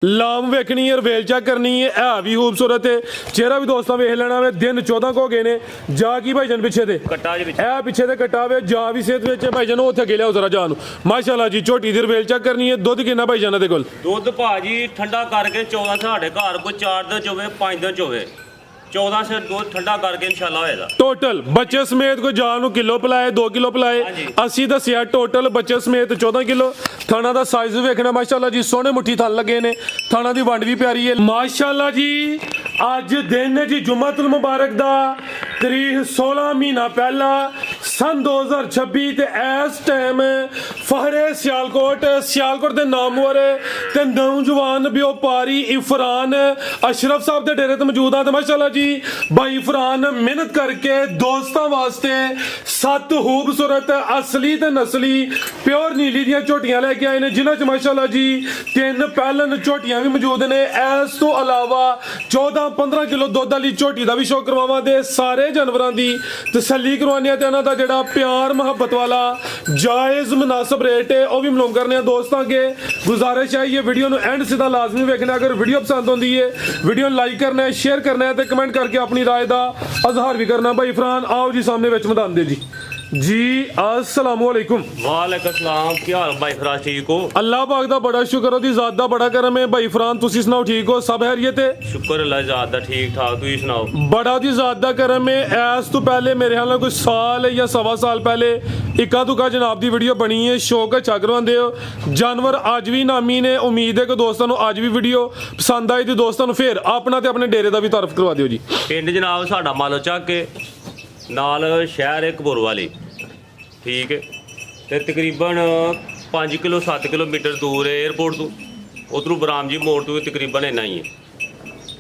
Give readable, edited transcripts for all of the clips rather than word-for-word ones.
ਲਾਮ ਵੇਖਣੀ ਹੈ, ਰਵੇਲ ਚੈੱਕ ਕਰਨੀ ਹੈ, ਹੈ ਵੀ ਖੂਬਸੂਰਤ ਹੈ। ਚਿਹਰਾ ਵੀ ਦੋਸਤਾਂ ਵੇਖ ਲੈਣਾ ਵੇ। ਦਿਨ 14 ਕੋ ਗਏ ਨੇ। ਜਾ ਕੀ ਭਾਈਜਨ ਪਿੱਛੇ ਤੇ ਕੱਟਾ ਦੇ ਵਿੱਚ ਇਹ ਪਿੱਛੇ ਤੇ ਕੱਟਾ ਵੇ। ਜਾ ਵੀ ਸਿਹਤ ਵਿੱਚ ਭਾਈਜਨ ਉੱਥੇ ਅੱਗੇ ਲਿਆਓ ਜ਼ਰਾ ਜਾ ਨੂੰ। ਮਾਸ਼ਾਅੱਲਾ ਜੀ ਝੋਟੀ ਦੀ ਰਵੇਲ ਚੈੱਕ ਕਰਨੀ ਹੈ। ਦੁੱਧ ਕਿੰਨਾ ਭਾਈਜਾਨਾਂ ਦੇ ਕੋਲ? ਦੁੱਧ ਭਾਜੀ ਠੰਡਾ ਕਰਕੇ 14 ਸਾਡੇ ਘਰ ਕੋਈ 4 ਦਿਨ ਚ ਹੋਵੇ 5 ਦਿਨ ਚ ਹੋਵੇ 14 ਸੇ ਦੁੱਧ ਠੰਡਾ ਕਰਕੇ ਇਨਸ਼ਾਅੱਲਾ ਹੋਏਗਾ। ਟੋਟਲ ਬੱਚੇ ਸਮੇਤ ਕੋਈ ਜਾਨ ਨੂੰ ਕਿਲੋ ਪਿਲਾਏ 2 ਕਿਲੋ ਪਿਲਾਏ ਅਸੀਂ ਦੱਸਿਆ ਟੋਟਲ ਬੱਚੇ ਸਮੇਤ 14 ਕਿਲੋ। ਥਾਣਾ ਦਾ ਸਾਈਜ਼ ਵੇਖਣਾ ਮਾਸ਼ਾਅੱਲਾ ਜੀ ਸੋਹਣੇ ਮੁੱਠੀ ਥਣ ਲੱਗੇ ਨੇ। ਥਾਣਾ ਦੀ ਵੰਡ ਵੀ ਪਿਆਰੀ ਹੈ ਮਾਸ਼ਾਅੱਲਾ ਜੀ। ਅੱਜ ਦਿਨ ਹੈ ਜੀ ਜੁਮਅਤੁਲ ਮੁਬਾਰਕ ਦਾ, ਤਰੀਕ 16 ਮਹੀਨਾ ਪਹਿਲਾ ਸਨ 2026 ਤੇ ਇਸ ਟਾਈਮ ਫਹਰੇ ਸਿਆਲਕੋਟ ਦੇ ਨਾਮਵਰ ਤੇ ਨੌਜਵਾਨ ਵਪਾਰੀ ਇਫਰਾਨ ਅਸ਼ਰਫ ਸਾਹਿਬ ਦੇ ਡੇਰੇ ਤੇ ਮੌਜੂਦ ਆ। ਤੇ ਮਾਸ਼ਾਅੱਲਾ ਜੀ ਭਾਈ ਇਫਰਾਨ ਮਿਹਨਤ ਕਰਕੇ ਦੋਸਤਾਂ ਵਾਸਤੇ 7 ਖੂਬਸੂਰਤ ਅਸਲੀ ਤੇ ਨਸਲੀ ਪਿਓਰ ਨੀਲੀ ਦੀਆਂ ਝੋਟੀਆਂ ਲੈ ਕੇ ਆਏ ਨੇ, ਜਿਨ੍ਹਾਂ ਚ ਮਾਸ਼ਾਅੱਲਾ ਜੀ 3 ਪਹਿਲਨ ਝੋਟੀਆਂ ਵੀ ਮੌਜੂਦ ਨੇ। ਇਸ ਤੋਂ ਇਲਾਵਾ 14-15 ਕਿਲੋ ਦੁੱਧ ਵਾਲੀ ਝੋਟੀ ਦਾ ਵੀ ਸ਼ੌਕ ਕਰਵਾਵਾਂ ਦੇ ਸਾਰੇ ਜਾਨਵਰਾਂ ਦੀ ਤਸੱਲੀ ਕਰਵਾਉਂਦੇ ਆ ਤੇ ਇਹਨਾਂ ਦਾ ਜਿਹੜਾ ਪਿਆਰ ਮੁਹੱਬਤ ਵਾਲਾ ਜਾਇਜ਼ ਮੁਨਾਸਬ ਰੇਟ ਹੈ ਉਹ ਵੀ ਮਾਲੂਮ ਕਰਨੇ ਆ। ਦੋਸਤਾਂ ਅੱਗੇ ਗੁਜ਼ਾਰਿਸ਼ ਹੈ ਇਹ ਵੀਡੀਓ ਨੂੰ ਐਂਡ ਸਿੱਧਾ ਲਾਜ਼ਮੀ ਵੇਖਣਾ। ਅਗਰ ਵੀਡੀਓ ਪਸੰਦ ਆਉਂਦੀ ਹੈ ਵੀਡੀਓ ਨੂੰ ਲਾਈਕ ਕਰਨਾ ਹੈ, ਸ਼ੇਅਰ ਕਰਨਾ ਹੈ ਤੇ ਕਮੈਂਟ ਕਰਕੇ ਆਪਣੀ ਰਾਏ ਦਾ ਇਜ਼ਹਾਰ ਵੀ ਕਰਨਾ। ਭਾਈ ਇਫਰਾਨ आओ जी सामने ਵਿੱਚ ਮੈਦਾਨ ਦੇ जी अस्सलाम वालेकुम। ਵਾਲੇਕੁਮ ਸਲਾਮ। ਕੀ ਹਾਲ ਭਾਈ ਫਰਾਜ਼? ਠੀਕ ਹੋ? अल्लाह पाक ਦਾ ਬੜਾ ਸ਼ੁਕਰ ਉਹਦੀ ਜ਼ਾਤ ਦਾ ਬੜਾ ਕਰਮ ਹੈ। ਭਾਈ ਇਫਰਾਨ ਤੁਸੀਂ ਸੁਣਾਓ ਠੀਕ ਹੋ? ਸਭ ਖੈਰੀਅਤ ਹੈ? ਸ਼ੁਕਰ ਅੱਲਾਹ ਜ਼ਾਤ ਦਾ ਠੀਕ ਠਾਕ। ਤੁਸੀਂ ਸੁਣਾਓ? ਬੜਾ ਉਹਦੀ ਜ਼ਾਤ ਦਾ ਕਰਮ ਹੈ। ਇਸ ਤੋਂ ਪਹਿਲੇ ਮੇਰੇ ਖਿਆਲ ਨਾਲ ਕੋਈ ਸਾਲ ਜਾਂ ਸਵਾ ਸਾਲ ਪਹਿਲੇ ਇੱਕਾ ਦੁੱਕਾ ਜਨਾਬ ਦੀ ਵੀਡੀਓ ਬਣੀ ਹੈ। ਸ਼ੌਕ ਅੱਛਾ ਕਰਵਾਉਂਦੇ ਹੋ। ਜਾਨਵਰ ਅੱਜ ਵੀ ਨਾਮੀ ਨੇ। ਉਮੀਦ ਹੈ ਕਿ ਦੋਸਤਾਂ ਨੂੰ ਅੱਜ ਵੀ ਵੀਡੀਓ ਪਸੰਦ ਆਈ ਤੇ ਦੋਸਤਾਂ ਨੂੰ ਫਿਰ ਆਪਣਾ ਤੇ ਆਪਣੇ ਡੇਰੇ ਦਾ ਵੀ ਤਾਰਫ ਕਰਵਾ ਦਿਓ ਜੀ। ਪਿੰਡ ਜਨਾਬ ਸਾਡਾ ਮਾਲੋ ਚੱਕ ਕੇ ਨਾਲ ਸ਼ਹਿਰ ਹੈ ਕਪੂਰਵਾਲੀ, ਠੀਕ ਹੈ। ਤੇ ਤਕਰੀਬਨ 5 ਕਿਲੋ 7 ਕਿਲੋਮੀਟਰ ਦੂਰ ਹੈ 에ਅਰਪੋਰਟ ਤੋਂ। ਉਧਰੋਂ ਬਰਾਮਜੀ ਮੋੜ ਤੋਂ ਵੀ ਤਕਰੀਬਨ ਇੰਨਾ ਹੀ ਹੈ।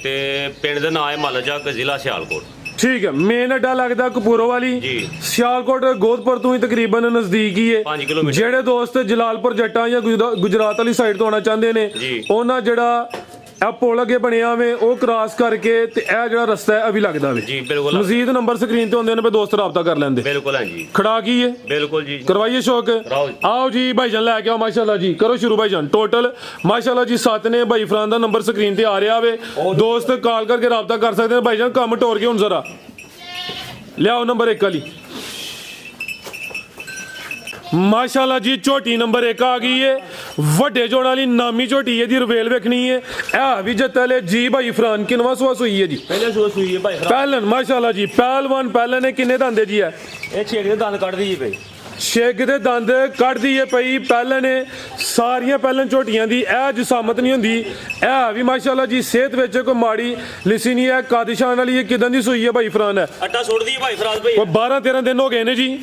ਤੇ ਪਿੰਡ ਦਾ ਨਾਮ ਹੈ ਮਾਲੋ ਚੱਕ, ਜ਼ਿਲ੍ਹਾ ਸਿਆਲਕੋਟ। ठीक है। मेन अड्डा लगता कपूरोवाली जी। सियालकोट गोदपुर तो ही तकरीबन नजदीक ही है। 5 किलोमीटर। जेड़े दोस्त जलालपुर जट्टा या गुजरात वाली साइड तो आना चाहते ने उन्हें जेड़ा ਇਹ ਪੁਲ ਅੱਗੇ ਬਣਿਆ ਵੇ ਉਹ ਕ੍ਰਾਸ ਕਰਕੇ ਤੇ ਇਹ ਜਿਹੜਾ ਰਸਤਾ ਹੈ ਅਭੀ ਲੱਗਦਾ ਵੇ ਜੀ। ਬਿਲਕੁਲ। ਮਜ਼ੀਦ ਨੰਬਰ ਸਕਰੀਨ ਤੇ ਹੁੰਦੇ ਨੇ, ਦੋਸਤ ਰਾਬਤਾ ਕਰ ਲੈਂਦੇ। ਬਿਲकुल ਹੈ ਜੀ। ਖੜਾ ਕੀ ਹੈ? ਬਿਲकुल ਜੀ। ਕਰਵਾਈਏ ਸ਼ੌਕ। ਆਓ ਜੀ ਭਾਈਜਾਨ ਲੈ ਕੇ ਆਓ। ਮਾਸ਼ਾਅੱਲਾ ਜੀ ਕਰੋ ਸ਼ੁਰੂ ਭਾਈਜਾਨ। ਟੋਟਲ ਮਾਸ਼ਾਅੱਲਾ ਜੀ 7 ਨੇ। ਭਾਈ ਇਫਰਾਨ ਦਾ ਨੰਬਰ ਸਕਰੀਨ ਤੇ ਆ ਰਿਹਾ ਵੇ, ਦੋਸਤ ਕਾਲ ਕਰਕੇ ਰਾਬਤਾ ਕਰ ਸਕਦੇ ਨੇ। ਭਾਈਜਾਨ ਕੰਮ ਟੋਰ ਕੇ ਹੁਣ ਜ਼ਰਾ ਲਿਆਓ ਨੰਬਰ 1 ਵਾਲੀ। ਮਾਸ਼ਾਅੱਲਾ ਜੀ ਝੋਟੀ ਨੰਬਰ 1 ਆ ਗਈ ਹੈ। ਵੱਡੇ ਜੋੜ ਵਾਲੀ ਨਾਮੀ ਝੋਟੀ ਹੈ ਦੀ ਰਵੇਲ ਵੇਖਣੀ ਹੈ। ਇਹ ਵੀ ਜੱਤਲੇ ਜੀ ਭਾਈ ਇਫਰਾਨ ਕਿਨਵਾ ਸਵਾਸ ਹੋਈ ਹੈ ਜੀ? ਪਹਿਲੇ ਸੂਆ ਸੂਈ ਹੈ ਭਾਈ ਫਰਾਜ਼। ਪਹਿਲਨ ਮਾਸ਼ਾਅੱਲਾ ਜੀ ਪਹਿਲਵਾਨ ਪਹਿਲਨ ਨੇ ਕਿੰਨੇ ਦੰਦੇ ਜੀ ਹੈ? ਇਹ ਛੇਕ ਦੇ ਦੰਦ ਕੱਢਦੀ ਜੀ ਭਾਈ। ਛੇਕ ਦੇ ਦੰਦ ਕੱਢਦੀ ਹੈ ਪਈ ਪਹਿਲਨ ਨੇ। ਸਾਰੀਆਂ ਪਹਿਲਨ ਝੋਟੀਆਂ ਦੀ ਇਹ ਜਸਾਮਤ ਨਹੀਂ ਹੁੰਦੀ। ਇਹ ਵੀ ਮਾਸ਼ਾਅੱਲਾ ਜੀ ਸਿਹਤ ਵਿੱਚ ਕੋਈ ਮਾੜੀ ਲਿਸੀ ਨਹੀਂ ਹੈ। ਕਾਦਿਸ਼ਾਨ ਵਾਲੀ ਇਹ ਕਿਦਾਂ ਦੀ ਸੂਈ ਹੈ ਭਾਈ ਇਫਰਾਨ? ਹੈ ਅੱਟਾ ਸੁੱਟਦੀ ਹੈ ਭਾਈ ਫਰਾਜ਼ ਭਾਈ। ਕੋਈ 12-13 ਦਿਨ ਹੋ ਗਏ ਨੇ ਜੀ।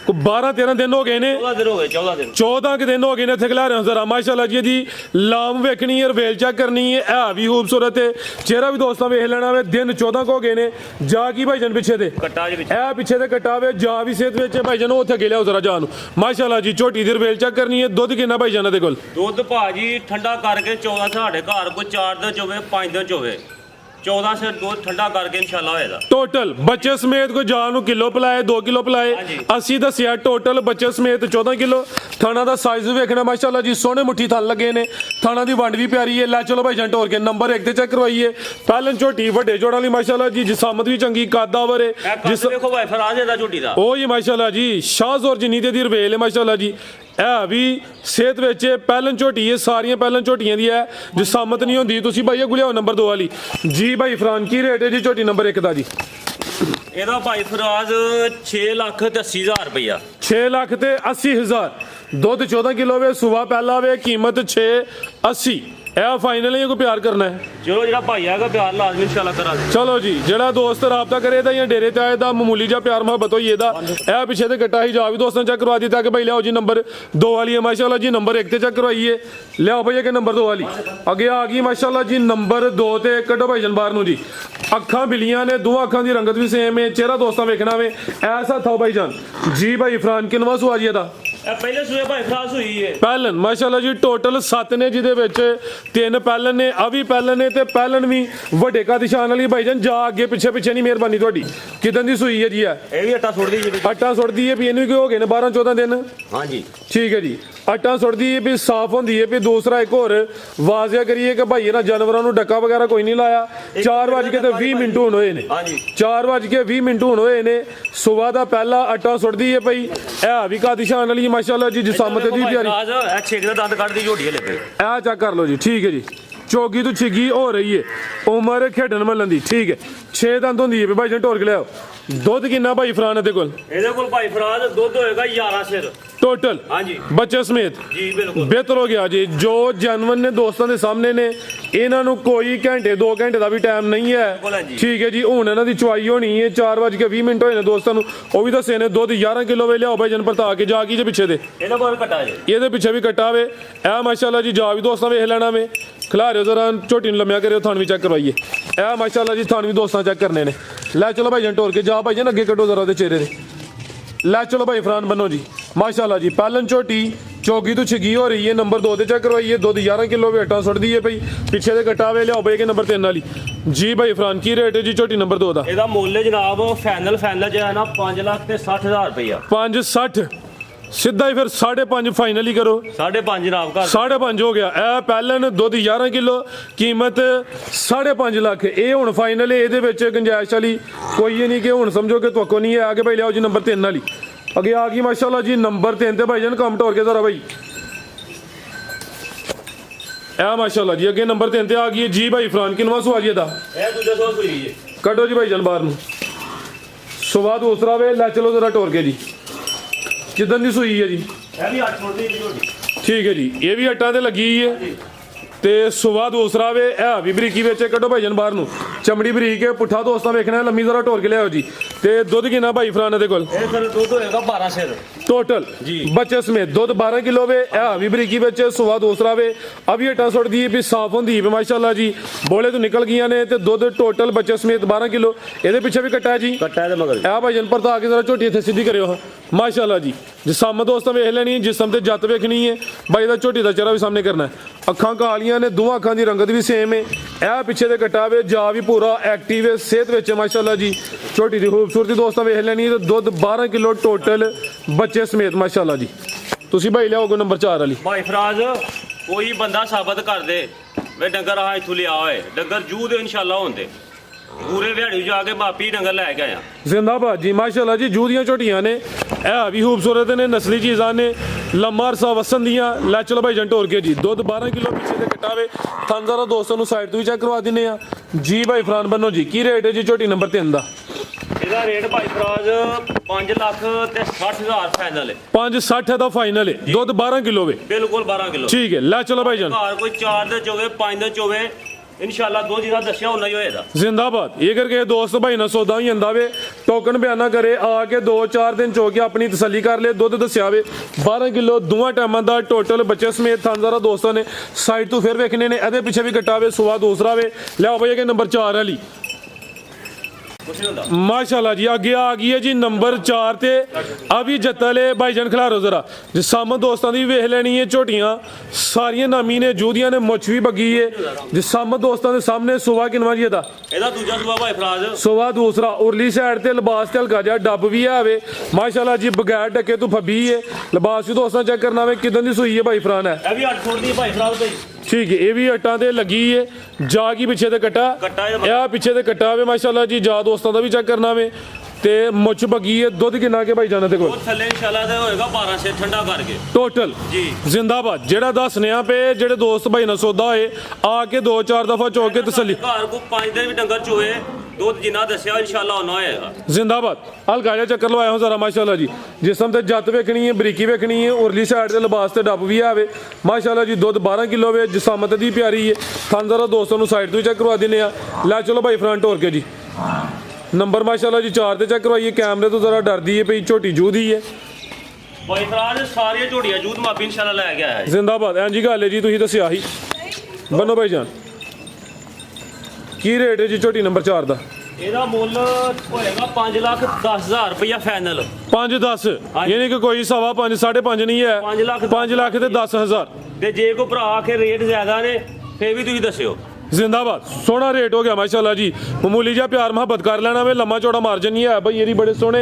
ਕੋਈ 12-13 ਦਿਨ ਹੋ ਗਏ ਨੇ। 14 ਦਿਨ ਹੋ ਗਏ। 14 ਕਿ ਦਿਨ ਹੋ ਗਏ ਨੇ ਇੱਥੇ ਖਿਲਾ ਰਹੇ ਹੋ ਜ਼ਰਾ। ਮਾਸ਼ਾਅੱਲਾ ਜੀ ਦੀ ਲਾਮ ਵੇਖਣੀ ਹੈ, ਰਵੇਲ ਚੈੱਕ ਕਰਨੀ ਹੈ। ਹੈ ਵੀ ਖੂਬਸੂਰਤ ਹੈ। ਚਿਹਰਾ ਵੀ ਦੋਸਤਾਂ ਵੇਖ ਲੈਣਾ ਵੇ। ਦਿਨ 14 ਕੋ ਗਏ ਨੇ। ਜਾ ਕੀ ਭਾਈਜਨ ਪਿੱਛੇ ਤੇ ਕੱਟਾ ਦੇ ਵਿੱਚ ਇਹ ਪਿੱਛੇ ਤੇ ਕੱਟਾ ਵੇ। ਜਾ ਵੀ ਸਿਹਤ ਵਿੱਚ ਭਾਈਜਨ ਉੱਥੇ ਅੱਗੇ ਲਿਆਓ ਜ਼ਰਾ ਜਾ ਨੂੰ। ਮਾਸ਼ਾਅੱਲਾ ਜੀ ਝੋਟੀ ਦੀ ਰਵੇਲ ਚੈੱਕ ਕਰਨੀ ਹੈ। ਦੁੱਧ ਕਿੰਨਾ ਭਾਈਜਾਨਾਂ ਦੇ ਕੋਲ? ਦੁੱਧ ਭਾਜੀ ਠੰਡਾ ਕਰਕੇ 14 ਸਾਡੇ ਘਰ ਕੋਈ 4 ਦਿਨ ਚ ਹੋਵੇ 5 ਦਿਨ ਚ ਹੋਵੇ 14 ਸੇ ਦੁੱਧ ਠੰਡਾ ਕਰਕੇ ਇਨਸ਼ਾਅੱਲਾ ਹੋਏਗਾ। ਟੋਟਲ ਬੱਚੇ ਸਮੇਤ ਕੋਈ ਜਾਨ ਨੂੰ ਕਿਲੋ ਪਿਲਾਏ 2 ਕਿਲੋ ਪਿਲਾਏ ਅਸੀਂ ਦੱਸਿਆ ਟੋਟਲ ਬੱਚੇ ਸਮੇਤ 14 ਕਿਲੋ। ਥਾਣਾ ਦਾ ਸਾਈਜ਼ ਵੇਖਣਾ ਮਾਸ਼ਾਅੱਲਾ ਜੀ ਸੋਹਣੇ ਮੁੱਠੀ ਥਣ ਲੱਗੇ ਨੇ। ਥਾਣਾ ਦੀ ਵੰਡ ਵੀ ਪਿਆਰੀ ਹੈ। ਲੈ ਚਲੋ ਭਾਈ ਜੰਟ ਹੋਰ ਕੇ ਨੰਬਰ 1 ਤੇ ਚੈੱਕ ਕਰਵਾਈਏ। ਪਹਿਲਨ ਝੋਟੀ ਵੱਡੇ ਜੋੜਾਂ ਵਾਲੀ ਮਾਸ਼ਾਅੱਲਾ ਜੀ ਜਸਾਮਤ ਵੀ ਚੰਗੀ ਕਾਦਾਵਰ ਹੈ। ਜਿਸ ਦੇਖੋ ਭਾਈ ਫਰਾਜ਼ ਦਾ ਝੋਟੀ ਦਾ ਉਹ ਹੀ ਮਾਸ਼ਾਅੱਲਾ ਜੀ ਸ਼ਾਹਜ਼ੋਰ ਜਿੰਨੀ ਤੇ ਦੀ ਰਵੇਲ ਹੈ ਮਾਸ਼ਾਅੱਲਾ ਜੀ। ਇਹ ਵੀ ਸਿਹਤ ਵਿੱਚ ਪਹਿਲਨ ਝੋਟੀ ਹੈ। ਸਾਰੀਆਂ ਪਹਿਲਨ ਝੋਟੀਆਂ ਦੀ ਹੈ ਜਸਾਮਤ ਨਹੀਂ ਹੁੰਦੀ। ਤੁਸੀਂ ਭਾਈ ਗੁਲਿਆਓ ਨੰਬਰ 2 ਵਾਲੀ ਜੀ। ਭਾਈ ਇਫਰਾਨ ਕੀ ਰੇਟ ਹੈ ਜੀ ਝੋਟੀ ਨੰਬਰ 1 ਦਾ ਜੀ? ਇਹਦਾ ਭਾਈ ਫਰਾਜ਼ 6,80,000 ਰੁਪਇਆ। 6,80,000। ਦੁੱਧ 14 ਕਿਲੋ ਵੇ। ਸੁਬਾ ਪਹਿਲਾ ਵੇ। ਕੀਮਤ 680। ਇਹ ਫਾਈਨਲ ਹੈ ਕੋਈ ਪਿਆਰ ਕਰਨਾ ਹੈ? ਚਲੋ ਜਿਹੜਾ ਭਾਈ ਆਗਾ ਪਿਆਰ ਲਾਜ਼ਮੀ ਇਨਸ਼ਾਅੱਲਾ ਕਰਾਂਗੇ। ਚਲੋ ਜੀ ਜਿਹੜਾ ਦੋਸਤ ਰਾਬਤਾ ਕਰੇ ਤਾਂ ਜਾਂ ਡੇਰੇ ਤੇ ਆਏ ਦਾ ਮਾਮੂਲੀ ਜਿਹਾ ਪਿਆਰ ਮੁਹੱਬਤ ਹੋਈ ਇਹਦਾ। ਇਹ ਪਿੱਛੇ ਤੇ ਕੱਟਾ ਹੀ ਜਾ ਵੀ ਦੋਸਤਾਂ ਚੈੱਕ ਕਰਵਾ ਦਿੱਤਾ ਕਿ ਭਾਈ ਲਿਆਓ ਜੀ ਨੰਬਰ 2 ਵਾਲੀ ਹੈ ਮਾਸ਼ਾਅੱਲਾ ਜੀ। ਨੰਬਰ 1 ਤੇ ਚੈੱਕ ਕਰਵਾਈਏ। ਲਿਆਓ ਭਈਆ ਕਿ ਨੰਬਰ 2 ਵਾਲੀ ਅੱਗੇ ਆ ਗਈ ਮਾਸ਼ਾਅੱਲਾ ਜੀ। ਨੰਬਰ 2 ਤੇ ਕੱਢੋ ਭਾਈਜਨ ਬਾਹਰ ਨੂੰ ਜੀ। ਅੱਖਾਂ ਬਿਲੀਆਂ ਨੇ, ਦੋਵਾਂ ਅੱਖਾਂ ਦੀ ਰੰਗਤ ਵੀ ਸੇਮ ਹੈ। ਚਿਹਰਾ ਦੋਸਤਾਂ ਵੇਖਣਾ ਵੇ ਐਸਾ ਥਾਓ ਭਾਈਜਾਨ ਜੀ। ਭਾਈ ਇਫਰਾਨ ਕਿਨਵਾ ਸੁਆ ਜੀ ਇਹਦਾ? ਇਹ ਪਹਿਲੇ ਸੂਏ ਭਾਈ ਫਰਾਜ਼ ਹੋਈ ਹੈ। ਪਹਿਲਨ ਮਾਸ਼ਾਅੱਲਾ ਜੀ ਟੋਟਲ 7 ਨੇ ਜਿਹਦੇ ਵਿੱਚ 3 ਪਹਿਲਨ ਨੇ। ਆ ਵੀ ਪਹਿਲਨ ਨੇ ਤੇ ਪਹਿਲਨ ਵੀ ਵੱਡੇ ਕਾਦਿਸ਼ਾਨ ਵਾਲੀ ਭਾਈਜਾਨ। ਜਾ ਅੱਗੇ ਪਿੱਛੇ ਨਹੀਂ ਮਿਹਰਬਾਨੀ ਤੁਹਾਡੀ। ਕਿਦਾਂ ਦੀ ਸੂਈ ਹੈ ਜੀ? ਇਹ ਵੀ ਅੱਟਾ ਸੁੱਟਦੀ ਜੀ। ਅੱਟਾ ਸੁੱਟਦੀ ਹੈ ਵੀ ਇਹਨੂੰ ਕੀ ਹੋ ਗਏ ਨੇ 12-14 ਦਿਨ। ਹਾਂਜੀ ਠੀਕ ਹੈ ਜੀ। ਅਟਾਂ ਸੁੱਟਦੀ ਹੈ ਵੀ ਸਾਫ਼ ਹੁੰਦੀ ਹੈ ਵੀ ਦੂਸਰਾ ਇੱਕ ਹੋਰ ਵਾਜ਼ਿਆ ਕਰੀਏ ਕਿ ਭਾਈ ਇਹਨਾਂ ਜਾਨਵਰਾਂ ਨੂੰ ਡੱਕਾ ਵਗੈਰਾ ਕੋਈ ਨਹੀਂ ਲਾਇਆ 4:20 ਹੁਣ ਹੋਏ ਨੇ ਹਾਂਜੀ 4:20 ਹੁਣ ਹੋਏ ਨੇ ਸਵੇਰ ਦਾ ਪਹਿਲਾ ਅਟਾ ਸੁੱਟਦੀ ਹੈ ਭਈ ਇਹ ਵੀ ਕਾਦੀ ਸ਼ਾਨ ਵਾਲੀ ਮਾਸ਼ਾਅੱਲਾ ਜੀ ਜਿਸਮਤ ਦੀ ਪਿਆਰੀ ਇਹ ਛੇਕ ਦਾ ਦੰਦ ਕੱਢਦੀ ਝੋਟੀ ਲੱਗੇ ਇਹ ਚੈੱਕ ਕਰ ਲਓ ਜੀ ਠੀਕ ਹੈ ਜੀ ਚੋਗੀ ਤੋਂ ਛਿੱਗੀ ਹੋ ਰਹੀ ਹੈ ਉਮਰ ਖੇਡਣ ਮੱਲਣ ਦੀ ਠੀਕ ਹੈ 6 ਦੰਦ ਹੁੰਦੀ ਹੈ ਭਾਈ ਜੀ ਢੋਰ ਕੇ ਲਿਆਓ ਦੁੱਧ ਕਿੰਨਾ ਭਾਈ ਫਰਾਨ ਇਹਦੇ ਕੋਲ ਭਾਈ ਫਰਾਜ਼ ਦੁੱਧ ਹੋਏਗਾ 11 ਸਿਰ ਟੋਟਲ ਹਾਂਜੀ ਬੱਚੇ ਸਮੇਤ ਜੀ ਬਿਲਕੁਲ ਬਿਹਤਰ ਹੋ ਗਿਆ ਜੀ ਜੋ ਜਨਮਨ ਨੇ ਦੋਸਤਾਂ ਦੇ ਸਾਹਮਣੇ ਨੇ ਇਹਨਾਂ ਨੂੰ ਕੋਈ ਘੰਟੇ 2 ਘੰਟੇ ਦਾ ਵੀ ਟਾਈਮ ਨਹੀਂ ਹੈ ਠੀਕ ਹੈ ਜੀ ਹੁਣ ਇਹਨਾਂ ਦੀ ਚੁਆਈ ਹੋਣੀ ਹੈ 4:20 ਹੋਏ ਨੇ ਦੋਸਤਾਂ ਨੂੰ ਉਹ ਵੀ ਦੱਸੇ ਨੇ ਦੁੱਧ 11 ਕਿਲੋ ਵੇ ਲਿਆਓ ਭਾਈ ਜਨ ਪਰਤਾ ਕੇ ਜਾ ਕੀ ਜੇ ਪਿੱਛੇ ਦੇ ਇਹਦਾ ਕੋਲ ਘਟਾ ਜੇ ਇਹਦੇ ਪਿੱਛੇ ਵੀ ਕੱਟਾ ਵੇ ਇਹ ਮਾਸ਼ਾਅੱਲਾ ਜੀ ਜਾ ਵੀ ਦੋਸਤਾਂ ਵੇਖ ਲੈਣਾ ਵੇ ਖਿਲਾਰਿਓ ਜ਼ਰਾ ਝੋਟੀ ਨੂੰ ਲੰਮਿਆ ਕਰਿਓ ਥਣ ਵੀ ਚੈੱਕ ਕਰਵਾਈਏ ਇਹ ਮਾਸ਼ਾਅੱਲਾ ਜੀ ਥਣ ਵੀ ਦੋਸਤਾਂ ਚੈੱਕ ਕਰਨੇ ਨੇ ਲੈ ਚਲੋ ਭਾਈ ਜਨ ਟੋਰ ਕੇ ਜਾ ਭਾਈ ਜਨ ਅੱਗੇ ਕੱਢੋ ਜ਼ਰਾ ਉਹਦੇ ਚਿਹਰੇ ਦੇ ਲੈ ਚਲੋ ਭਾਈ ਫਰਾਨ ਬੰਨੋ ਜੀ ਮਾਸ਼ਾਅੱਲਾ ਜੀ ਪਹਿਲਨ ਝੋਟੀ ਚੌਗੀ ਤੋਂ ਛਿਗੀ ਹੋ ਰਹੀ ਹੈ ਨੰਬਰ 2 ਤੇ ਚੈੱਕ ਕਰਵਾਈਏ ਦੁੱਧ 11 ਕਿਲੋ ਵੇਟਾਂ ਸੁੱਟਦੀ ਹੈ ਭਾਈ ਪਿੱਛੇ ਦੇ ਕਟਾਵੇ ਲਿਆਓ ਭਾਈ ਕਿ ਨੰਬਰ 3 ਵਾਲੀ ਜੀ ਭਾਈ ਫਰਾਨ ਕੀ ਰੇਟ ਹੈ ਜੀ ਝੋਟੀ ਨੰਬਰ 2 ਦਾ ਇਹਦਾ ਮੁੱਲ ਹੈ ਜਨਾਬ ਫਾਈਨਲ ਚ ਹੈ ਨਾ 5,60,000 ਰੁਪਇਆ 560 ਸਿੱਧਾ ਹੀ ਫਿਰ 5.5 ਫਾਈਨਲ ਹੀ ਕਰੋ 5.5 ਜਨਾਬ ਘਰ 5.5 ਹੋ ਗਿਆ ਇਹ ਪਹਿਲਨ ਦੁੱਧ 11 ਕਿਲੋ ਕੀਮਤ 5.5 ਲੱਖ ਇਹ ਹੁਣ ਫਾਈਨਲ ਇਹਦੇ ਵਿੱਚ ਗੁੰਜਾਇਸ਼ ਵਾਲੀ ਕੋਈ ਇਹ ਨਹੀਂ ਕਿ ਹੁਣ ਸਮਝੋ ਕਿ ਤੁਹਾਕੋ ਨਹੀਂ ਹੈ ਆਗੇ ਭਾਈ ਲਿਆਓ ਜੀ ਨੰਬਰ 3 ਵਾਲੀ ਅੱਗੇ ਆ ਗਈ ਮਾਸ਼ਾਅੱਲਾ ਜੀ ਨੰਬਰ 3 ਤੇ ਭਾਈ ਜਾਨ ਕੰਮ ਟੋਰ ਕੇ ਜ਼ਰਾ ਭਾਈ ਇਹ ਮਾਸ਼ਾਅੱਲਾ ਜੀ ਅੱਗੇ ਨੰਬਰ 3 ਤੇ ਆ ਗਈ ਜੀ ਭਾਈ ਫਰਾਨ ਕਿਨਵਾ ਸਵਾਜੀ ਇਹਦਾ ਇਹ ਦੂਜਾ ਸੌ ਸੂਈ ਹੈ ਕੱਢੋ ਜੀ ਭਾਈ ਜਾਨ ਬਾਹਰ ਨੂੰ ਸੁਬਾਹ ਦੂਸਰਾ ਵੇ ਲੈ ਚਲੋ ਜ਼ਰਾ ਟੋਰ ਕੇ ਜੀ ਕਿਦਾਂ ਦੀ ਸੂਈ ਹੈ ਜੀ ਇਹ ਵੀ 8 ਫੁੱਟ ਦੀ ਝੋਟੀ ਠੀਕ ਹੈ ਜੀ ਇਹ ਵੀ ਅੱਟਾਂ ਤੇ ਲੱਗੀ ਹੈ ਤੇ ਸੁਬਾਹ ਦੂਸਰਾ ਵੇ ਇਹ ਵੀ ਬਰੀਕੀ ਵਿੱਚ ਕੱਢੋ ਭਾਈ ਜਾਨ ਬਾਹਰ ਨੂੰ ਚਮੜੀ ਬਰੀਕ ਹੈ ਪੁੱਠਾ ਦੋਸਤਾਂ ਵੇਖਣਾ ਲੰਮੀ ਜ਼ਰਾ ਟੋਰ ਕੇ ਲਿਆਓ ਜੀ ਤੇ ਦੁੱਧ ਕਿੰਨਾ ਭਾਈ ਫਰਾਨ ਦੇ ਕੋਲ ਇਹ ਫਿਰ ਦੁੱਧ ਹੋਏਗਾ 12 ਸਿਰ ਟੋਟਲ ਜੀ ਬੱਚੇ ਸਮੇਤ ਦੁੱਧ 12 ਕਿਲੋ ਵੇ ਇਹ ਵੀ ਬਰੀਕੀ ਵਿੱਚ ਸੁਬਾਹ ਦੂਸਰਾ ਵੇ ਅਭੀ ਅੱਟਾਂ ਸੁੱਟਦੀ ਹੈ ਵੀ ਸਾਫ਼ ਹੁੰਦੀ ਹੈ ਮਾਸ਼ਾਅੱਲਾ ਜੀ ਬੋਲੇ ਤੋਂ ਨਿਕਲ ਗਈਆਂ ਨੇ ਤੇ ਦੁੱਧ ਟੋਟਲ ਬੱਚੇ ਸਮੇਤ 12 ਕਿਲੋ ਇਹਦੇ ਪਿੱਛੇ ਵੀ ਕੱਟਾ ਜੀ ਕੱਟਾ ਇਹਦੇ ਮਗਰ ਇਹ ਭਾਈ ਜਨ ਪਰਤਾ ਕੇ ਜ਼ਰਾ ਝੋਟੀ ਇੱਥੇ ਸਿੱਧੀ ਕਰਿਓ ਹਾਂ ਮਾਸ਼ਾਅੱਲਾ ਜੀ ਜਿਸਮ ਦੋਸਤਾਂ ਵੇਖ ਲੈਣੀ ਜਿਸਮ ਤੇ ਜੱਤ ਵੇਖਣੀ ਹੈ ਬਾਈ ਦਾ ਝੋਟੀ ਦਾ ਚਿਹਰਾ ਵੀ ਸਾਹਮਣੇ ਕਰਨਾ ਹੈ ਅੱਖਾਂ ਕਾਲੀਆਂ ਨੇ ਦੋਵਾਂ ਅੱਖਾਂ ਦੀ ਰੰਗਤ ਵੀ ਸੇਮ ਹੈ ਇਹ ਪਿੱਛੇ ਦੇ ਕੱਟਾ ਵੇ ਜਾ ਵੀ ਪੂਰਾ ਐਕਟਿਵ ਹੈ ਸਿਹਤ ਵਿੱਚ ਮਾਸ਼ਾਅੱਲਾ ਜੀ ਝੋਟੀ ਦੀ ਖੂਬਸੂਰਤੀ ਦੋਸਤਾਂ ਵੇਖ ਲੈਣੀ ਤੇ ਦੁੱਧ 12 ਕਿਲੋ ਟੋਟਲ ਬੱਚੇ ਸਮੇਤ ਮਾਸ਼ਾਅੱਲਾ ਜੀ ਤੁਸੀਂ ਭਾਈ ਲਿਆਓਗੇ ਨੰਬਰ 4 ਵਾਲੀ ਭਾਈ ਫਰਾਜ਼ ਕੋਈ ਬੰਦਾ ਸਾਬਤ ਕਰ ਦੇ ਵੇ ਡੰਗਰ ਆ ਇੱਥੋਂ ਲਿਆ ਹੋਏ ਡੰਗਰ ਜੂ ਦੇ ਇਨਸ਼ਾਅੱਲਾ ਹੁੰਦੇ ਪੂਰੇ ਵਿਹਾੜੀ ਜਾ ਕੇ ਮਾਪੀ ਡੰਗਰ ਲੈ ਕੇ ਆਇਆ ਜ਼ਿੰਦਾਬਾਦ ਜੀ ਮਾਸ਼ਾਅੱਲਾ ਜੀ ਜੂ ਦੀਆਂ ਝੋਟੀਆਂ ਨੇ ਇਹ ਵੀ ਖੂਬਸੂਰਤ ਨੇ ਨਸਲੀ ਚੀਜ਼ਾਂ ਨੇ ਲੰਮਾ ਅਰਸਾ ਵਸਣ ਦੀਆਂ ਲੈ ਚਲੋ ਭਾਈ ਜੰਟ ਹੋਰ ਕੇ ਜੀ ਦੁੱਧ 12 ਕਿਲੋ ਪਿੱਛੇ ਦੇ ਕਟਾਵੇ ਥਾਂਜ਼ਾਰਾ ਦੋਸਤਾਂ ਨੂੰ ਸਾਈਡ ਤੋਂ ਵੀ ਚੈੱਕ ਕਰਵਾ ਦਿੰਨੇ ਆ ਜੀ ਭਾਈ ਫਰਾਨ ਬੰਨੋ ਜੀ ਕੀ ਰੇਟ ਹੈ ਜੀ ਝੋਟੀ ਨੰਬਰ 3 ਦਾ ਇਹਦਾ ਰੇਟ ਭਾਈ ਫਰਾਜ਼ 5,60,000 ਫਾਈਨਲ ਹੈ 560 ਦਾ ਫਾਈਨਲ ਹੈ ਦੁੱਧ 12 ਕਿਲੋ ਵੇ ਬਿਲਕੁਲ 12 ਕਿਲੋ ਠੀਕ ਹੈ ਲੈ ਚਲੋ ਭਾਈ ਜਾਨ ਘਰ ਕੋਈ 4 ਦੇ ਚੋਵੇ 5 ਦੇ ਚੋਵੇ ਇਨਸ਼ਾਅੱਲਾ ਦੋ ਜਿਹਦਾ ਦੱਸਿਆ ਉਹਨਾਂ ਹੀ ਹੋਏਗਾ ਜ਼ਿੰਦਾਬਾਦ ਇਹ ਕਰਕੇ ਦੋਸਤ ਭਾਈ ਨਾਲ ਸੌਦਾ ਹੀ ਜਾਂਦਾ ਵੇ ਟੋਕਨ ਬਿਆਨਾ ਕਰੇ ਆ ਕੇ 2-4 ਦਿਨ ਚੋ ਕੇ ਆਪਣੀ ਤਸੱਲੀ ਕਰ ਲੇ ਦੁੱਧ ਦੱਸਿਆ ਵੇ 12 ਕਿਲੋ ਦੋਵਾਂ ਟਾਈਮਾਂ ਦਾ ਟੋਟਲ ਬੱਚੇ ਸਮੇਤ ਥਾਂਜ਼ਾਰਾ ਦੋਸਤਾਂ ਨੇ ਸਾਈਡ ਤੋਂ ਫਿਰ ਵੇਖਣੇ ਨੇ ਇਹਦੇ ਪਿੱਛੇ ਵੀ ਕੱਟਾ ਵੇ ਸੁਆ ਦੂਸਰਾ ਵੇ ਲਿਆਓ ਭਾਈ ਕਿ ਨੰਬਰ 4 ਵਾਲੀ माशाल्लाह जी आगे आ गई है जी नंबर 4 ते अभी जत्तले भाईजान खिलारो जरा जिसम दोस्तों की वेख लेनी है झोटियां सारियां नामी ने जूदियां ने मुछ भी बगी है जिसम दोस्तों के सामने सुबह किनवा जी सुबह दूसरा उरली साइड ते लिबास ते हल्का जा डब भी है माशाल्लाह जी बगैर डके तो फबी है लिबास भी दोस्तों चेक करना वे किदन दी सूई है भाई फरान है ठीक है ये भी अट्टा ते लगी है जा की पिछे ते कट्टा या पिछे ते कट्टा वे माशाल्लाह जी जा दोस्तों का भी चेक करना वे ते मुछ बगी है दुध किन्ना के भाई जाना ते कोल थल्ले इंशाल्लाह ते होएगा 12 से ठंडा करके टोटल जी जिंदाबाद जेड़ा दसने पे जेड़े दोस्त भाई ना सौदा होए आके 2-4 दफा चौक के तसल्ली घर को 5 दिन भी डंगर चोए दुध जिन्ना दस्या इंशाल्लाह होना होएगा जिंदाबाद हल्का जा चक्कर लवाया जरा माशाल्लाह जी जिसम ते जत वेखनी है बरीकी वेखनी है उरली साइड ते लिबास ते डब भी आवे माशाल्लाह जी दुध 12 किलो वे जिसमत दी प्यारी है थान जरा दोस्तों नु साइड तो चेक करवा दिने आ ला चलो भाई फ्रंट होर के जी नंबर माशाल्लाह जी 4 ते चेक करवाइए कैमरे तो जरा डरदी है भई झोटी जूदी है भाई फराज सारी झोटियां जूद मापी इंशाल्लाह ले के आया है जिंदाबाद एं जी गल है जी तुसीं दस्सिया ही बनो भाई जान की रेट है जी झोटी नंबर 4 ਦਾ ਇਹਦਾ ਮੁੱਲ ਹੋਏਗਾ 5,10,000 ਰੁਪਇਆ ਫਾਈਨਲ 5-10 ਯਾਨੀ ਕਿ ਕੋਈ 5.5 5.5 ਨਹੀਂ ਹੈ 5 ਲੱਖ ਤੇ 10,000 ਤੇ ਜੇ ਕੋਈ ਭਰਾ ਆਖੇ ਰੇਟ ਜ਼ਿਆਦਾ ਨੇ ਫੇਰ ਵੀ ਤੁਸੀਂ ਦੱਸਿਓ जिंदाबाद सोना रेट हो गया माशाल्लाह जी मामूली जा प्यार मोहब्बत कर लेना वे लम्मा चौड़ा मार्जिन नहीं है भाई ये बड़े सोने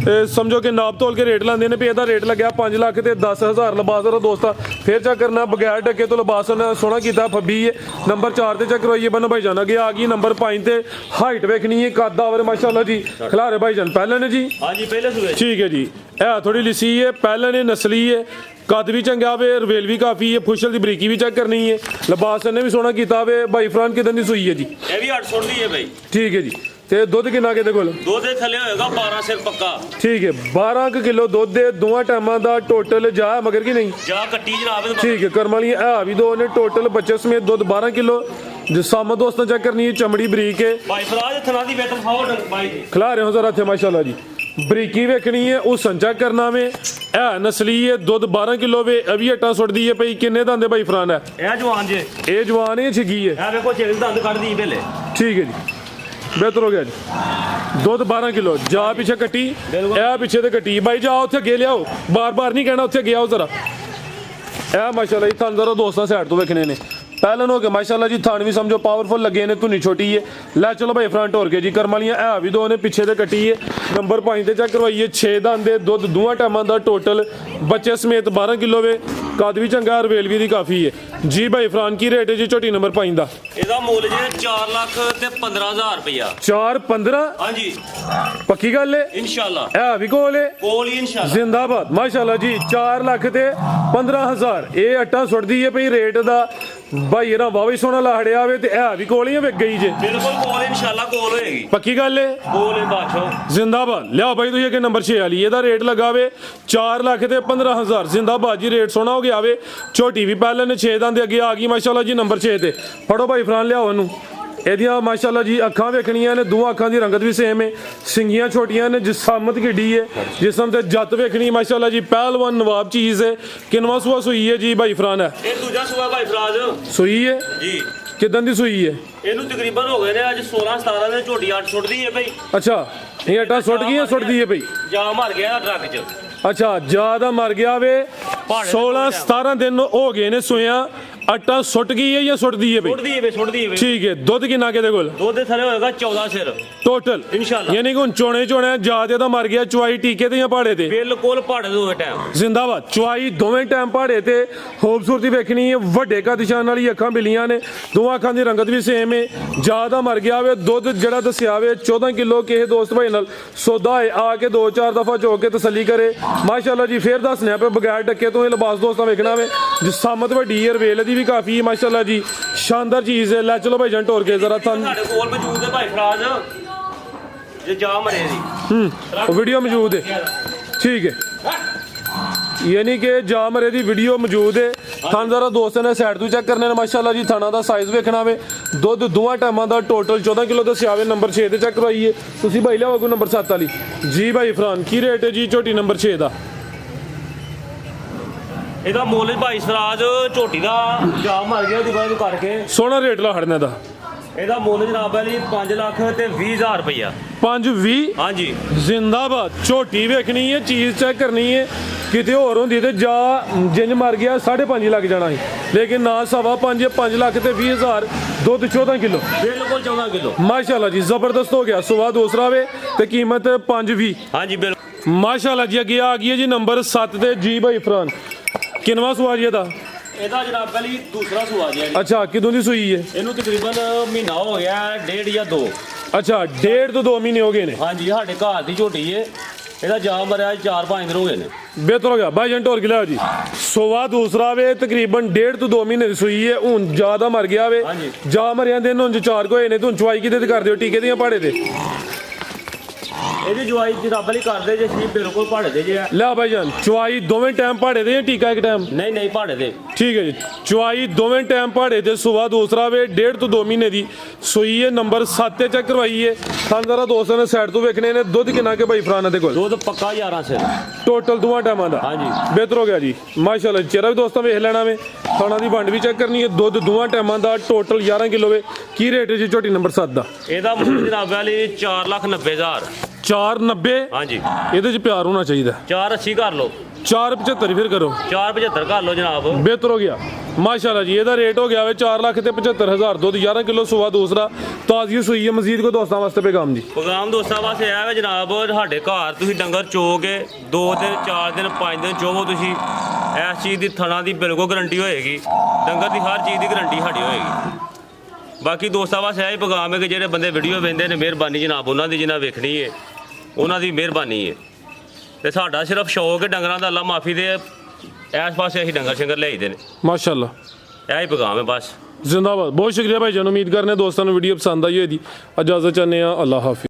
ਸਮਝੋ ਕਿ ਨਾਪ ਤੋਲ ਕੇ ਰੇਟ ਲਾਉਂਦੇ ਨੇ ਵੀ ਇਹਦਾ ਰੇਟ ਲੱਗਿਆ 5 ਲੱਖ ਤੇ 10,000 ਲਿਬਾਸ ਦਾ ਦੋਸਤਾਂ ਫੇਰ ਚੈੱਕ ਕਰਨਾ ਬਗੈਰ ਟੱਕੇ ਤੋਂ ਲਿਬਾਸ ਨੇ ਸੋਹਣਾ ਕੀਤਾ ਫੱਬੀ ਹੈ ਨੰਬਰ 4 ਤੇ ਚੈੱਕ ਕਰਵਾਈਏ ਬੰਨ ਭਾਈ ਜਾਨ ਅੱਗੇ ਆ ਗਈ ਨੰਬਰ 5 ਤੇ ਹਾਈਟ ਵੇਖਣੀ ਹੈ ਕੱਦ ਆਵਰ ਮਾਸ਼ਾਅੱਲਾ ਜੀ ਖਿਲਾਰੇ ਭਾਈ ਜਾਨ ਪਹਿਲਾਂ ਨੇ ਜੀ ਹਾਂਜੀ ਪਹਿਲੇ ਸੂਏ ਠੀਕ ਹੈ ਜੀ ਇਹ ਥੋੜੀ ਲਿਸੀ ਹੈ ਪਹਿਲਾਂ ਨੇ ਨਸਲੀ ਹੈ ਕੱਦ ਵੀ ਚੰਗਾ ਵੇ ਰਵੇਲ ਵੀ ਕਾਫੀ ਹੈ ਫੁਸ਼ਲ ਦੀ ਬਰੀਕੀ ਵੀ ਚੈੱਕ ਕਰਨੀ ਹੈ ਲਿਬਾਸ ਨੇ ਵੀ ਸੋਹਣਾ ਕੀਤਾ ਵੇ ਭਾਈ ਫਰਾਨ ਕਿਦਾਂ ਦੀ ਸੂਈ ਹੈ ਜੀ ਇਹ ਵੀ 800 ਦੀ ਹੈ ਬਾਈ ਠੀਕ ਹੈ ਜੀ ਤੇ ਦੁੱਧ ਕਿੰਨਾ ਕਿਤੇ ਕੋਲ ਦੁੱਧ ਦੇ ਥੱਲੇ ਹੋਏਗਾ 12 ਸਿਰ ਪੱਕਾ ਠੀਕ ਹੈ 12 ਕਿਲੋ ਦੁੱਧ ਦੇ ਦੋਵਾਂ ਟਾਈਮਾਂ ਦਾ ਟੋਟਲ ਜਾ ਮਗਰ ਕੀ ਨਹੀਂ ਜਾ ਕੱਟੀ ਜਨਾਬ ਠੀਕ ਹੈ ਕਰਮ ਵਾਲੀ ਆ ਵੀ ਦੋ ਨੇ ਟੋਟਲ ਬੱਚੇ ਸਮੇਤ ਦੁੱਧ 12 ਕਿਲੋ ਜਿਸਾਮ ਦੋਸਤਾਂ ਚੈੱਕ ਕਰਨੀ ਹੈ ਚਮੜੀ ਬਰੀਕ ਹੈ ਭਾਈ ਫਰਾਜ ਥਣਾ ਦੀ ਵੇਟ ਫਾਉਡ ਬਾਈ ਜੀ ਖਿਲਾ ਰਹੇ ਹੋ ਜ਼ਰਾ ਇੱਥੇ ਮਾਸ਼ਾਅੱਲਾ ਜੀ ਬਰੀਕੀ ਵੇਖਣੀ ਹੈ ਉਹ ਸੰਚਾ ਕਰਨਾ ਵੇ ਇਹ ਨਸਲੀ ਹੈ ਦੁੱਧ 12 ਕਿਲੋ ਵੇ ਅਭੀ ਹਟਾ ਸੁੱਟਦੀ ਹੈ ਭਈ ਕਿੰਨੇ ਦੰਦੇ ਭਾਈ ਫਰਾਨ ਹੈ ਇਹ ਜਵਾਨ ਜੇ ਇਹ ਜਵਾਨ ਹੈ ਛਿੱਗੀ ਹੈ ਇਹ ਵੇਖੋ ਛੇਲ ਦੰਦ ਕੱਢਦੀ ਪਹਿਲੇ ਠੀਕ ਹੈ ਜੀ ਬਿਹਤਰ ਹੋ ਗਿਆ ਜੀ ਦੁੱਧ 12 ਕਿਲੋ ਜਾ ਪਿੱਛੇ ਕੱਟੀ ਇਹ ਪਿੱਛੇ ਤੇ ਕੱਟੀ ਬਾਈ ਜਾ ਉੱਥੇ ਅੱਗੇ ਲਿਆਓ ਬਾਰ-ਬਾਰ ਨਹੀਂ ਕਹਿਣਾ ਉੱਥੇ ਗਿਆ ਜ਼ਰਾ ਇਹ ਮਾਸ਼ਾਅੱਲਾ ਜੀ ਤੁਹਾਨੂੰ ਜ਼ਰਾ ਦੋਸਤਾਂ ਸਾਈਡ ਤੋਂ ਵੇਖਣੇ ਨੇ ਪਹਿਲਾਂ ਹੋ ਕੇ ਮਾਸ਼ਾਅੱਲਾ ਜੀ ਥਾਣ ਵੀ ਸਮਝੋ ਪਾਵਰਫੁਲ ਲੱਗੇ ਨੇ ਧੁਨੀ ਛੋਟੀ ਹੈ ਲੈ ਚਲੋ ਭਾਈ ਫਰੰਟ ਹੋਰ ਕੇ ਜੀ ਕਰਮ ਵਾਲੀਆਂ ਇਹ ਵੀ ਦੋ ਨੇ ਪਿੱਛੇ ਤੇ ਕੱਟੀ ਹੈ ਨੰਬਰ 5 ਤੇ ਚੈੱਕ ਕਰਵਾਈਏ 6 ਦੰਦ ਦੇ ਦੁੱਧ ਦੋਵਾਂ ਟਾਈਮਾਂ ਦਾ ਟੋਟਲ ਬੱਚੇ ਸਮੇਤ 12 ਕਿਲੋ ਵੇ ਕੱਦ ਵੀ ਚੰਗਾ ਰਵੇਲ ਵੀ ਦੀ ਕਾਫੀ ਹੈ ਜੀ ਭਾਈ ਫਰਾਨ ਕੀ ਰੇਟ ਹੈ ਜੀ ਝੋਟੀ ਨੰਬਰ 5 ਦਾ ਇਹਦਾ ਮੁੱਲ ਜੇ 4 ਲੱਖ ਤੇ 15000 ਰੁਪਇਆ 4-15 ਹਾਂਜੀ ਪੱਕੀ ਗੱਲ ਹੈ ਇਨਸ਼ਾਅੱਲਾ ਇਹ ਵੀ ਕੋਲ ਹੈ ਕੋਲ ਹੀ ਇਨਸ਼ਾਅੱਲਾ ਜ਼ਿੰਦਾਬਾਦ ਮਾਸ਼ਾਅੱਲਾ ਜੀ 4 ਲੱਖ ਤੇ 15000 ਇਹ ਅੱਟਾ ਸੁੱਟਦੀ ਹੈ ਭਈ ਰੇਟ ਦਾ ਭਾਈ ਇਹਦਾ ਵਾਵਾ ਹੀ ਸੋਹਣਾ ਲਾੜਿਆ ਵੇ ਤੇ ਇਹ ਵੀ ਕੋਲ ਹੀ ਵੇਖ ਗਈ ਜੇ ਬਿਲਕੁਲ ਕੋਲ ਇਨਸ਼ਾਅੱਲਾ ਕੋਲ ਹੋਏਗੀ ਪੱਕੀ ਗੱਲ ਹੈ ਕੋਲ ਹੈ ਬਾਦਸ਼ਾਹ ਜ਼ਿੰਦਾਬਾਦ ਲਿਆਓ ਭਾਈ ਤੁਸੀਂ ਅੱਗੇ ਨੰਬਰ 6 ਵਾਲੀ ਇਹਦਾ ਰੇਟ ਲਗਾਵੇ 4 ਲੱਖ ਤੇ 15000 ਜ਼ਿੰਦਾਬਾਦ ਜੀ ਰੇਟ ਸੋਹਣਾ ਹੋ ਗਿਆ ਵੇ ਛੋਟੀ ਵੀ ਪਹਿਲਾਂ ਨੇ 6 ਦੰਦ ਦੇ ਅੱਗੇ ਆ ਗਈ ਮਾਸ਼ਾਅੱਲਾ ਜੀ ਨੰਬਰ 6 ਤੇ ਫੜੋ ਭਾਈ ਫਰਾਨ ਲਿਆਓ ਇਹਨੂੰ ਇਹਦੀਆਂ ਮਾਸ਼ਾਅੱਲਾ ਜੀ ਅੱਖਾਂ ਵੇਖਣੀਆਂ ਨੇ ਦੋਵਾਂ ਅੱਖਾਂ ਦੀ ਰੰਗਤ ਵੀ ਸੇਮ ਹੈ ਸਿੰਗੀਆਂ ਛੋਟੀਆਂ ਨੇ ਜਿਸਮਤ ਕਿੱਡੀ ਹੈ ਜਿਸਮ ਤੇ ਜੱਤ ਵੇਖਣੀ ਮਾਸ਼ਾਅੱਲਾ ਜੀ ਪਹਿਲਵਾਨ ਨਵਾਬ ਚੀਜ਼ ਹੈ ਕਿੰਨਵਾਂ ਸੂਆ ਸੂਈ ਹੈ ਜੀ ਭਾਈ ਫਰਾਨ ਹੈ ਇਹ ਦੂਜਾ ਸੂਆ ਭਾਈ ਫਰਾਜ ਸੂਈ ਹੈ ਜੀ ਕਿਦਾਂ ਦੀ ਸੂਈ ਹੈ ਇਹਨੂੰ ਤਕਰੀਬਨ ਹੋ ਗਏ ਨੇ ਅੱਜ 16-17 ਦੇ ਝੋਟੀ 8 ਸੁੱਟਦੀ ਹੈ ਭਾਈ ਅੱਛਾ ਇਹ ਅੱਟਾ ਸੁੱਟ ਗਈ ਹੈ ਸੁੱਟਦੀ ਹੈ ਭਾਈ ਜਾ ਮਰ ਗਿਆ ਟਰੱਕ 'ਚ ਅੱਛਾ ਜਿਆਦਾ ਮਰ ਗਿਆ ਵੇ 16-17 ਦਿਨ ਹੋ ਗਏ ਨੇ ਸੋਇਆ ਆਟਾ ਸੁੱਟ ਗਈ ਹੈ ਜਾਂ ਸੁੱਟਦੀ ਹੈ ਸੁੱਟਦੀ ਹੈ ਠੀਕ ਹੈ ਦੁੱਧ ਕਿੰਨਾ ਕਿਹਦੇ ਕੋਲ ਦੁੱਧ ਦੇ ਥੱਲੇ ਹੋਏਗਾ 14 ਸਿਰ ਟੋਟਲ ਇਨਸ਼ਾਅੱਲਾ ਯਾਨੀ ਕਿ ਹੁਣ ਚੋਣੇ ਜਿਆਦਾ ਤਾਂ ਮਰ ਗਿਆ ਚੁਆਈ ਟੀਕੇ ਤੇ ਜਾਂ ਪਹਾੜੇ ਤੇ ਬਿਲਕੁਲ ਪਹਾੜੇ ਦੋ ਟਾਈਮ ਜ਼ਿੰਦਾਬਾਦ ਚੁਆਈ ਦੋਵੇਂ ਟਾਈਮ ਪਹਾੜੇ ਤੇ ਖੂਬਸੂਰਤੀ ਵੇਖਣੀ ਹੈ ਵੱਡੇ ਕਾ ਨਿਸ਼ਾਨ ਵਾਲੀ ਅੱਖਾਂ ਬਿਲੀਆਂ ਨੇ ਦੋਵਾਂ ਅੱਖਾਂ ਦੀ ਰੰਗਤ ਵੀ ਸੇਮ ਹੈ ਜਿਆਦਾ ਮਰ ਗਿਆ ਵੇ ਦੁੱਧ ਜਿਹੜਾ ਦੱਸਿਆ ਵੇ 14 ਕਿਲੋ ਕਿਸੇ ਦੋਸਤ ਭਾਈ ਨਾਲ ਸੌਦਾ ਹੈ ਆ ਕੇ 2-4 ਦਫਾ ਚੋ ਕੇ ਤਸੱਲੀ ਕਰੇ ਮਾਸ਼ਾਅੱਲਾ ਜੀ ਫੇਰ ਦੱਸਨੇ ਪਏ ਬਗੈਰ ਟੱਕੇ ਤੋਂ ਇਹ ਲਿਬਾਸ ਦੋਸਤਾਂ ਵੇਖਣਾ ਵੇ ਜਿਸਾਮਤ ਵੱਡੀ ਹੈ ਰਵੇਲ ਦੀ ਵੀ ਕਾਫੀ ਹੈ ਮਾਸ਼ਾਅੱਲਾ ਜੀ ਸ਼ਾਨਦਾਰ ਚੀਜ਼ ਹੈ ਲੈ ਚਲੋ ਭਾਈ ਜੰਟ ਹੋਰ ਕੇ ਜ਼ਰਾ ਤੁਹਾਨੂੰ ਸਾਡੇ ਕੋਲ ਮੌਜੂਦ ਹੈ ਭਾਈ ਫਰਾਜ ਜੇ ਜਾ ਮਰੇ ਦੀ ਉਹ ਵੀਡੀਓ ਮੌਜੂਦ ਹੈ ਠੀਕ ਹੈ ਯਾਨੀ ਕਿ ਜਾ ਮਰੇ ਦੀ ਵੀਡੀਓ ਮੌਜੂਦ ਹੈ ਤੁਹਾਨੂੰ ਜ਼ਰਾ ਦੋਸਤਾਂ ਨੇ ਸਾਈਡ ਤੋਂ ਚੈੱਕ ਕਰਨੇ ਨੇ ਮਾਸ਼ਾਅੱਲਾ ਜੀ ਥਾਣਾ ਦਾ ਸਾਈਜ਼ ਵੇਖਣਾ ਵੇ ਦੁੱਧ ਦੋਵਾਂ ਟਾਈਮਾਂ ਦਾ ਟੋਟਲ 14 ਕਿਲੋ ਦੱਸਿਆ ਵੇ ਨੰਬਰ 6 ਤੇ ਚੈੱਕ ਕਰਵਾਈਏ ਤੁਸੀਂ ਭਾਈ ਲਿਆਓ ਅੱਗੋਂ ਨੰਬਰ 7 ਵਾਲੀ ਜੀ ਭਾਈ ਫਰਾਨ ਕੀ ਰੇਟ ਹੈ ਜੀ ਝੋਟੀ ਨੰਬਰ 6 ਦਾ ਇਹਦਾ ਮੁੱਲ ਭਾਈ ਸਰਾਜ ਝੋਟੀ ਦਾ ਜਾ ਮਰ ਗਿਆ ਉਹਦੀ ਵਜ੍ਹਾ ਕਰਕੇ ਸੋਹਣਾ ਰੇਟ ਲਾ ਹੜਨੇ ਦਾ ਇਹਦਾ ਮੁੱਲ ਜਨਾਬ ਹੈ ਜੀ 5 ਲੱਖ ਤੇ 20000 ਰੁਪਇਆ 5-20 ਹਾਂਜੀ ਜ਼ਿੰਦਾਬਾਦ ਝੋਟੀ ਵੇਖਣੀ ਹੈ ਚੀਜ਼ ਚੈੱਕ ਕਰਨੀ ਹੈ ਕਿਤੇ ਹੋਰ ਹੁੰਦੀ ਤੇ ਜਾ ਜਿੰਜ ਮਰ ਗਿਆ 5.5 ਲੱਖ ਜਾਣਾ ਸੀ ਲੇਕਿਨ ਨਾ 5.5 ਲੱਖ ਤੇ 20000 ਦੁੱਧ 14 ਕਿਲੋ ਬਿਲਕੁਲ 14 ਕਿਲੋ ਮਾਸ਼ਾਅੱਲਾ ਜੀ ਜ਼ਬਰਦਸਤ ਹੋ ਗਿਆ ਸੁਬਾ ਦੂਸਰਾ ਵੇ ਤੇ ਕੀਮਤ 5-20 ਹਾਂਜੀ ਬਿਲਕੁਲ ਮਾਸ਼ਾਅੱਲਾ ਜੀ ਅੱਗੇ ਆ ਗਈ ਹੈ ਜੀ ਨੰਬਰ 7 ਤੇ ਜੀ ਭਾਈ ਫਰਾਨ ਕਿੰਨਵਾਂ ਸੂਆ ਜੀ ਇਹਦਾ ਜਨਾਬ ਹੈ ਜੀ ਦੂਸਰਾ ਸੂਆ ਜੀ ਅੱਛਾ ਕਿਦੋਂ ਦੀ ਸੂਈ ਹੈ ਇਹਨੂੰ ਤਕਰੀਬਨ ਮਹੀਨਾ ਹੋ ਗਿਆ 1.5 ਜਾਂ 2 ਅੱਛਾ 1.5 ਤੋਂ 2 ਮਹੀਨੇ ਹੋ ਗਏ ਨੇ ਹਾਂਜੀ ਸਾਡੇ ਘਰ ਦੀ ਝੋਟੀ ਹੈ ਇਹਦਾ ਜਾ ਮਰਿਆ 4-5 ਦਿਨ ਹੋ ਗਏ ਨੇ ਬਿਹਤਰ ਹੋ ਗਿਆ ਬਾਈ ਜੰਟ ਹੋਰ ਕਿਲਾ ਜੀ ਸੋਵਾ ਦੂਸਰਾ ਵੇ ਤਕਰੀਬਨ 1.5 ਤੋਂ 2 ਮਹੀਨੇ ਦੀ ਸੂਈ ਹੈ ਹੁਣ ਜ਼ਿਆਦਾ ਮਰ ਗਿਆ ਵੇ ਜਾ ਮਰਿਆ ਦਿਨ ਹੁਣ 4 ਹੋਏ ਨੇ ਤੂੰ ਚੁਆਈ ਕਿਤੇ ਤੇ ਕਰਦੇ ਹੋ ਟੀਕੇ ਦੀਆਂ ਪਹਾੜੇ ਤੇ ਇਹਦੀ ਜਵਾਈ ਜਨਾਬ ਵਾਲੀ ਕਰਦੇ ਜੇ ਸੀ ਬਿਲਕੁਲ ਪਹਾੜੇ ਦੇ ਜੇ ਲੈ ਭਾਈ ਜਾਨ ਚੁਆਈ ਦੋਵੇਂ ਟਾਈਮ ਪਹਾੜੇ ਦੇ ਜਾਂ ਟੀਕਾ ਇੱਕ ਟਾਈਮ ਨਹੀਂ ਪਹਾੜੇ ਦੇ ਠੀਕ ਹੈ ਜੀ ਚੁਆਈ ਦੋਵੇਂ ਟਾਈਮ ਪਹਾੜੇ ਤੇ ਸੁਬਾ ਦੂਸਰਾ ਵੇ 1.5 ਤੋਂ 2 ਮਹੀਨੇ ਦੀ ਸੂਈ ਹੈ ਨੰਬਰ 7 ਤੇ ਚੈੱਕ ਕਰਵਾਈਏ ਸਾਨੂੰ ਜ਼ਰਾ ਦੋਸਤਾਂ ਨੇ ਸਾਈਡ ਤੋਂ ਵੇਖਣੇ ਨੇ ਦੁੱਧ ਕਿੰਨਾ ਕੇ ਭਾਈ ਫਰਾਨਾ ਦੇ ਕੋਲ ਦੁੱਧ ਪੱਕਾ 11 ਸਿਰ ਟੋਟਲ ਦੋਵਾਂ ਟਾਈਮਾਂ ਦਾ ਹਾਂਜੀ ਬਿਹਤਰ ਹੋ ਗਿਆ ਜੀ ਮਾਸ਼ਾਅੱਲਾ ਚਿਹਰਾ ਵੀ ਦੋਸਤਾਂ ਵੇਖ ਲੈਣਾ ਵੇ ਖਾਣਾ ਦੀ ਵੰਡ ਵੀ ਚੈੱਕ ਕਰਨੀ ਹੈ ਦੁੱਧ ਦੋਵਾਂ ਟਾਈਮਾਂ ਦਾ ਟੋਟਲ 11 ਕਿਲੋ ਵੇ ਕੀ ਰੇਟ ਹੈ ਜੀ ਝੋਟੀ ਨੰਬਰ 7 ਦਾ ਇਹਦਾ ਮੁੱਲ ਜਨਾਬ ਵਾਲੀ 4,90,000 490 ਹਾਂਜੀ ਇਹਦੇ 'ਚ ਪਿਆਰ ਹੋਣਾ ਚਾਹੀਦਾ 480 ਕਰ ਲਓ 475 ਫਿਰ ਕਰੋ 475 ਕਰ ਲਓ ਜਨਾਬ। ਬਿਹਤਰ ਹੋ ਗਿਆ ਮਾਸ਼ਾਅੱਲਾ ਜੀ। ਇਹਦਾ ਰੇਟ ਹੋ ਗਿਆ ਵੇ 4,75,000 ਦੁੱਧ 11 ਕਿਲੋ ਸੂਆ ਦੂਸਰਾ ਤਾਜ਼ੀ ਸੂਈ ਹੈ। ਮਜ਼ੀਦ ਕੋ ਦੋਸਤਾਂ ਵਾਸਤੇ ਪੈਗਾਮ ਜੀ। ਪੈਗਾਮ ਦੋਸਤਾਂ ਵਾਸਤੇ ਇਹ ਹੈ ਜਨਾਬ, ਸਾਡੇ ਘਰ ਤੁਸੀਂ ਡੰਗਰ ਚੋ ਕੇ 2 ਦਿਨ 4 ਦਿਨ 5 ਦਿਨ ਚੋਵੋ ਤੁਸੀਂ, ਇਸ ਚੀਜ਼ ਦੀ ਥਣਾ ਦੀ ਬਿਲਕੁਲ ਗਰੰਟੀ ਹੋਏਗੀ, ਡੰਗਰ ਦੀ ਹਰ ਚੀਜ਼ ਦੀ ਗਰੰਟੀ ਸਾਡੀ ਹੋਏਗੀ। ਬਾਕੀ ਦੋਸਤਾਂ ਵਾਸਤੇ ਇਹ ਪੈਗਾਮ ਹੈ ਕਿ ਜਿਹੜੇ ਬੰਦੇ ਵੀਡੀਓ ਵੇਖਦੇ ਨੇ, ਮਿਹਰਬਾਨੀ ਜਨਾਬ ਉਹਨਾਂ ਦੀ, ਜਿਹਨਾਂ ਵੇਖਣੀ ਹੈ ਉਹਨਾਂ ਦੀ ਮਿਹਰਬਾਨੀ ਹੈ। ਤੇ ਸਾਡਾ ਸਿਰਫ ਸ਼ੌਕ ਹੈ ਡੰਗਰਾਂ ਦਾ, ਅੱਲਾ ਮਾਫੀ ਦੇ ਇਸ ਪਾਸੇ ਅਸੀਂ ਡੰਗਰ ਸ਼ੰਗਰ ਲਿਆਈਦੇ ਨੇ ਮਾਸ਼ਾਅੱਲਾ। ਇਹ ਹੀ ਪੈਗਾਮ ਹੈ ਬਸ। ਜ਼ਿੰਦਾਬਾਦ। ਬਹੁਤ ਸ਼ੁਕਰੀਆ ਭਾਈ ਜਾਨ। ਉਮੀਦ ਕਰਨੇ ਦੋਸਤਾਂ ਨੂੰ ਵੀਡੀਓ ਪਸੰਦ ਆਈ ਹੋਏਗੀ। ਇਜਾਜ਼ਤ ਚਾਹੁੰਦੇ ਹਾਂ। ਅੱਲਾ ਹਾਫਿਜ਼।